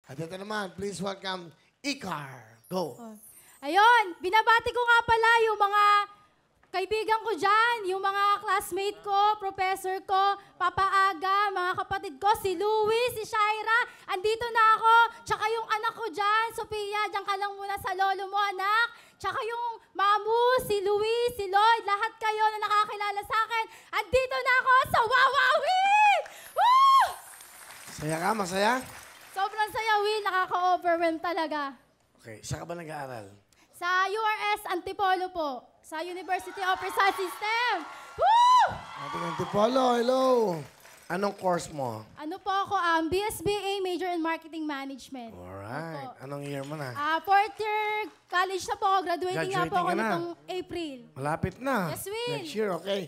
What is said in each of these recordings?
At ito naman, please welcome Icar. Go. Ayun, binabati ko nga pala yung mga kaibigan ko dyan, yung mga classmate ko, professor ko, Papa Aga, mga kapatid ko, si Louie, si Shaira, andito na ako, tsaka yung anak ko dyan, Sophia, dyan ka lang muna sa lolo mo, anak, tsaka yung mamu, si Louie, si Lloyd, lahat kayo na nakakilala sa akin, andito na ako sa Wawawin! Woo! Saya ka? Masaya? Sobrang saya, Will, nakaka-overwhelm talaga. Okay, saan ka ba nag-aaral? Sa URS Antipolo po, sa University of Rizal System. Woo! Ating Antipolo, hello. Anong course mo? Ano po ako, BSBA Major in Marketing Management. Alright. Anong year mo na? Fourth year college na po ako, graduating nga po Graduating ako ka na. nitong April. Malapit na. Yes, Will. Next year, okay.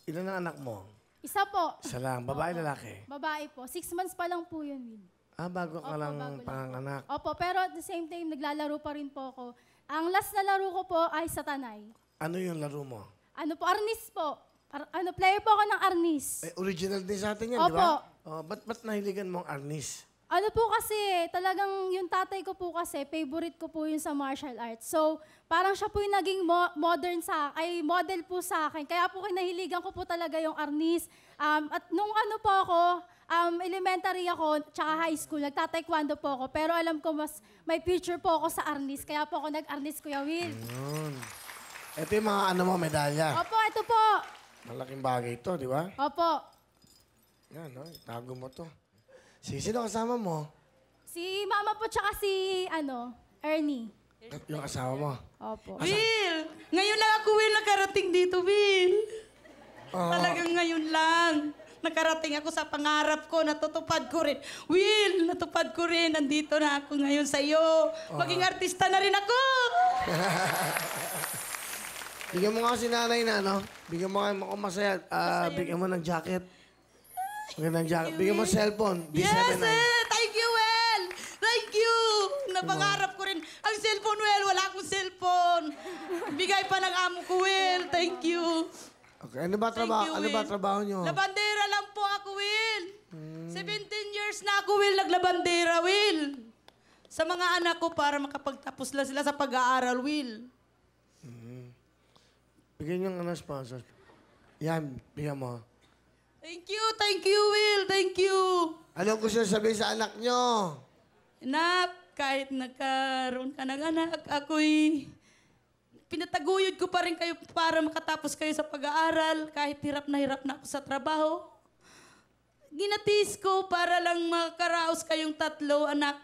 Ilan ang anak mo? Isa po, Isa lang. Babae, lalaki? babae po. 6 months pa lang po yun, Will. Bago ka Opo, lang bago lang panganak. Opo, pero at the same time, naglalaro pa rin po ako. Ang last na laro ko po ay sa Tanay. Ano yung laro mo? Ano po, Arnis po. Player po ako ng Arnis. Original din sa atin yan, di Opo. ba? Ba't nahiligan mong Arnis? Ano po kasi, talagang yung tatay ko po kasi, favorite ko po yun sa martial arts. So, parang siya po yung naging model po sa akin. Kaya po kinahiligan ko po talaga yung arnis. At nung ano po ako, elementary ako, tsaka high school, nagtataekwondo po ako. Pero alam ko mas may future po ako sa arnis. Kaya po ako nag-arnis, Kuya Will. Ito yung mga medalya. Opo, ito po. Malaking bagay ito, di ba? Opo. Yan, no? Itago mo to. Sino kasama mo? Si mama po, tsaka si, Ernie. Yung asawa mo? Opo. Will! Ngayon lang ako, Will, nakarating dito, Will. Talagang ngayon lang. Nakarating ako sa pangarap ko, natutupad ko rin. Will, natupad ko rin. Nandito na ako ngayon sa iyo. Maging artista na rin ako. Bigyan mo nga si nanay na, no? Bigyan mo nga ako masaya. Bigyan mo ng jacket. Bigyan ng jacket. Bigyan mo cellphone. Yes, D7 na. thank you, Will. Thank you. Napangarap ko rin. Ang cellphone, Will. Wala akong cellphone. Bigay pa ng amo ko, Will. Thank you. Okay, ano ba trabaho? Ano ba trabaho nyo? Labandera lang po ako, Will. 17 years na ako, Will, naglabandera, Will. Sa mga anak ko para makapagtapos lang sila sa pag-aaral, Will. Bigyan yung sponsor. Yan, bigyan mo. Thank you, Will. Thank you. Anong gusto sabihin sa anak nyo? Anak, kahit nagkaroon ka ng anak, ako'y pinataguyod ko pa rin kayo para makatapos kayo sa pag-aaral. Kahit hirap na ako sa trabaho. Ginatis ko para lang makaraos kayong tatlo, anak.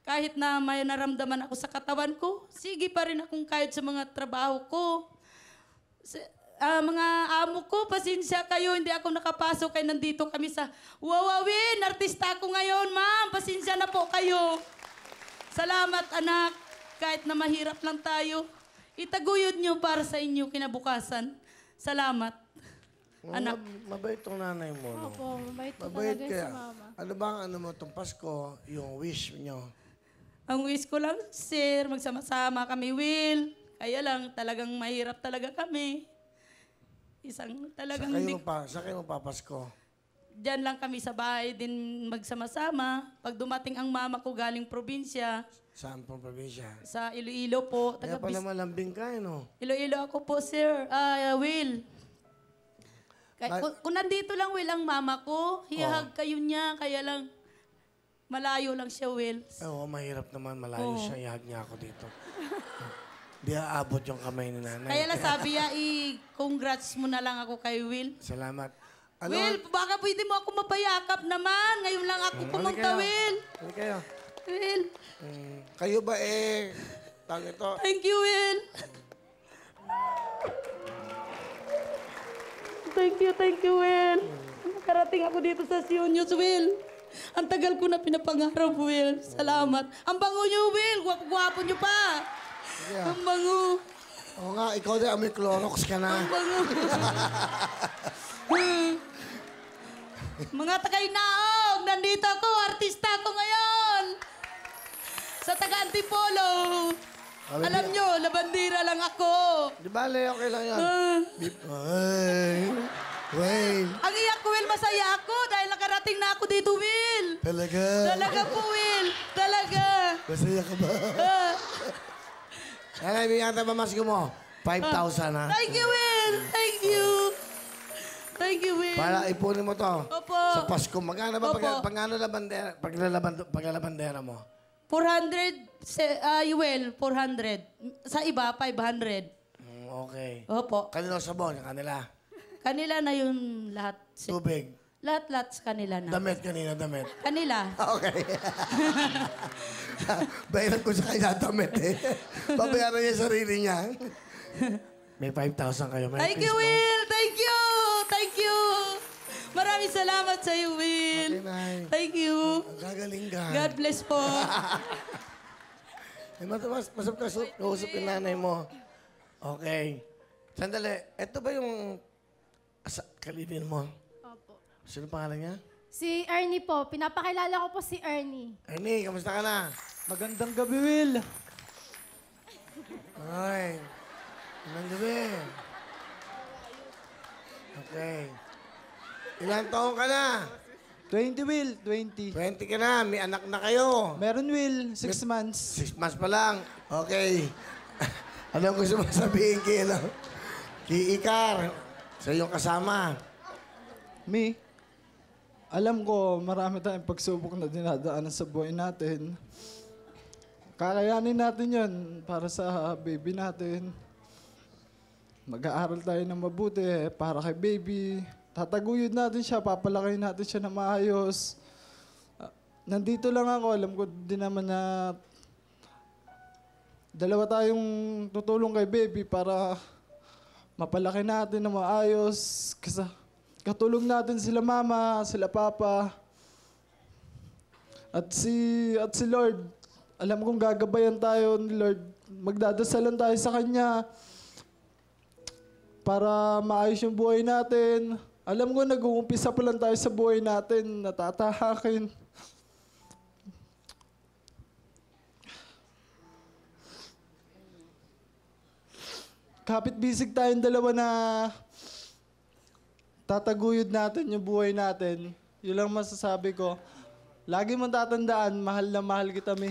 Kahit na may naramdaman ako sa katawan ko, sige pa rin akong kahit sa mga trabaho ko. Mga amo ko, pasensya kayo, hindi ako nakapasok kaya nandito kami sa Wawawin. Artista ako ngayon, ma'am. Pasensya na po kayo. Salamat, anak. Kahit na mahirap lang tayo, itaguyod nyo para sa inyo kinabukasan. Salamat. Anak. Mabait tong nanay mo, no? Opo, mabait po Mabait talaga kaya. si mama. Ano ba ang mo itong Pasko, yung wish nyo? Ang wish ko lang, sir, magsama-sama kami, Will. Kaya lang, talagang mahirap talaga kami. Isang talagang hindi... Saan kayo magpapasko? Diyan lang kami sa bahay din magsama-sama. Pag dumating ang mama ko galing probinsya, Saan pong probinsya? sa Iloilo po. Kaya pala malambing ka, no? Iloilo ako po, sir. Will. Kung nandito lang, Will, ang mama ko, hihag kayo niya, kaya lang malayo lang siya, Will. Oo, mahirap naman. Malayo siya. Ihag niya ako dito. Di aabot yung kamay ni nanay. Kaya lang sabi niya, congrats mo na lang ako kay Will. Salamat. Will, baka pwede mo ako mapayakap naman. Ngayon lang ako pumunta, Will. Ano kayo? Will. Kayo ba tawag ito? Thank you, Will. Thank you, Will. Nakarating ako dito sa Sionyos, Will. Ang tagal ko na pinapangarap, Will. Salamat. Ang bango niyo, Will. Gwapo niyo pa. Yeah. Ang bango. Oo nga, ikaw din, amoy Clorox ka na. Ang bango. Mga tagainaog, nandito ako. Artista ako ngayon. Sa taga-Antipolo. Alam nyo, labandira lang ako. Di ba, okay lang yan. Wait. Ang iyak ko, Will, masaya ako dahil nakarating na ako dito, Will. Talaga? Talaga po, Will. Masaya ka ba? Nanay, bigyan ka ba masko mo? 5,000 ha? Thank you, Will! Thank you! Thank you, Will! Para ipunin mo to. Opo. Sa Pasko. Magkano ba Opo. paglalabandera mo? 400, Will, 400. Sa iba, 500. Okay. Opo. Kanino sabon? Kanila. Kanila na yung lahat. Tubig. Lahat sa kanila na. Damit kanina, damit. Kanila. Okay. Bayaran ko sa kanya damit eh. Babayaran niya sarili niya. May 5,000 kayo. May Thank you, Will! Thank you! Thank you! Maraming salamat sa iyo, Will. Okay, Nay. Thank you. Gagaling ka. God bless po. Masap ka kausap yung nanay mo. Okay. Sandali. Ito ba yung kalibin mo? Opo. Sino pangalan niya? Si Ernie po. Pinapakilala ko po si Ernie. Ernie, kamusta ka na? Magandang gabi, Will. Ay. Anong gabi? Okay. Ilang taon ka na? 20, Will. 20. 20 ka na. May anak na kayo. Meron, Will. 6 months. 6 months pa lang. Okay. Anong gusto mo sabihin kay, kay Ikar? Sa iyong kasama. Me, alam ko marami tayong pagsubok na dinadaanan sa buhay natin. Kakayanin natin yon para sa baby natin. Mag-aaral tayo ng mabuti para kay baby. Tataguyod natin siya, papalakihin natin siya na maayos. Nandito lang ako, alam ko din naman na dalawa tayong tutulong kay baby para mapalaki natin na maayos. Katulong natin sila mama, sila papa. At si Lord, alam kong gagabayan tayo ni Lord. Magdadasalan tayo sa Kanya para maayos yung buhay natin. Alam ko nag-uumpisa pa lang tayo sa buhay natin, natatahakin. Kapit-bisig tayong dalawa na tataguyod natin yung buhay natin. Yun lang masasabi ko. Lagi mong tatandaan, mahal na mahal kita, Mi.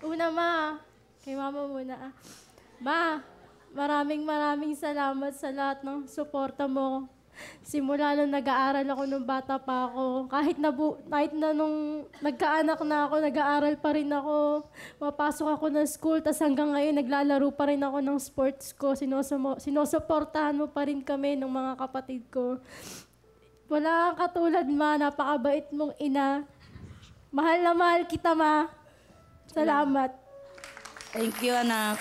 Una, Ma. Kay Mama muna. Ma, maraming salamat sa lahat ng suporta mo. Simula nung nag-aaral ako nung bata pa ako, kahit na nung nagkaanak na ako, nag-aaral pa rin ako. Mapasok ako ng school, tas hanggang ngayon naglalaro pa rin ako ng sports ko. Sinusuportahan mo pa rin kami ng mga kapatid ko. Wala kang katulad, Ma. Napakabait mong ina. Mahal na mahal kita, Ma. Salamat. Thank you, anak.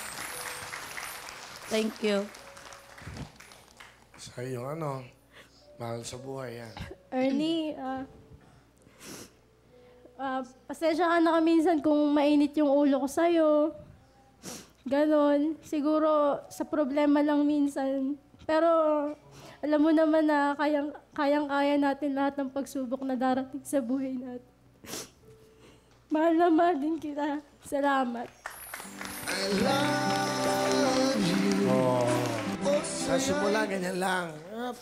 Thank you. Sa iyong mahal sa buhay yan. Ernie, pasensya ka na minsan kung mainit yung ulo ko sa'yo. Ganon. Siguro sa problema lang minsan. Pero alam mo naman na kayang-kaya natin lahat ng pagsubok na darating sa buhay natin. Mahal na mahal din kita. Salamat. I love you. Oh. Sa simula, ganyan lang.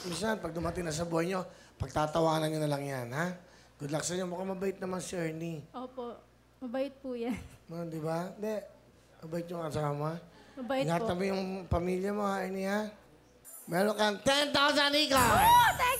Minsan, pag dumating na sa buhay nyo, pagtatawanan nyo na lang yan, ha? Good luck sa inyo. Mukhang mabait naman si Ernie. Opo. Mabait po yan. Di ba? Hindi. Mabait yung kasama. Mabait Ingatan po. mo yung pamilya mo, ha, Ernie, ha? Meron kang 10,000 ikaw! Oh, thank